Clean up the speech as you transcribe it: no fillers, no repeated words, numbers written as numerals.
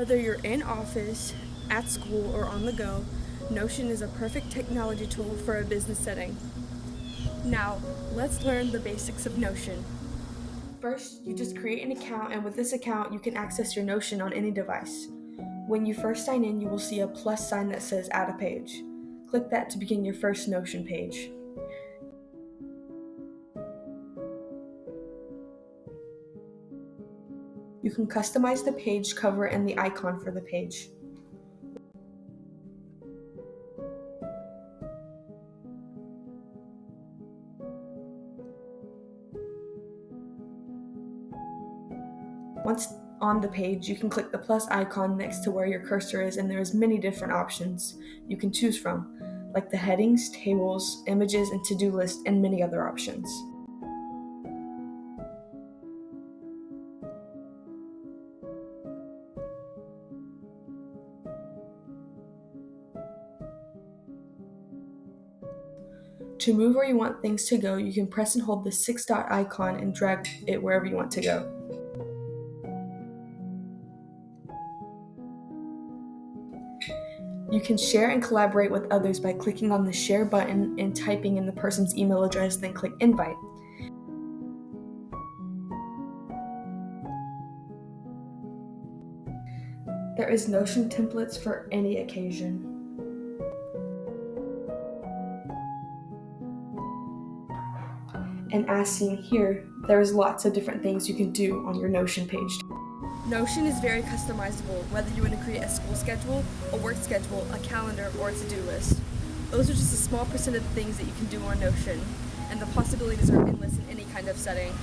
Whether you're in office, at school, or on the go, Notion is a perfect technology tool for a business setting. Now, let's learn the basics of Notion. First, you just create an account, and with this account, you can access your Notion on any device. When you first sign in, you will see a plus sign that says Add a Page. Click that to begin your first Notion page. You can customize the page cover and the icon for the page. Once on the page, you can click the plus icon next to where your cursor is, and there's many different options you can choose from, like the headings, tables, images, and to-do list, and many other options. To move where you want things to go, you can press and hold the 6-dot icon and drag it wherever you want to go. You can share and collaborate with others by clicking on the share button and typing in the person's email address, then click invite. There is Notion templates for any occasion. And as seen here, there's lots of different things you can do on your Notion page. Notion is very customizable, whether you want to create a school schedule, a work schedule, a calendar, or a to-do list. Those are just a small percent of the things that you can do on Notion, and the possibilities are endless in any kind of setting.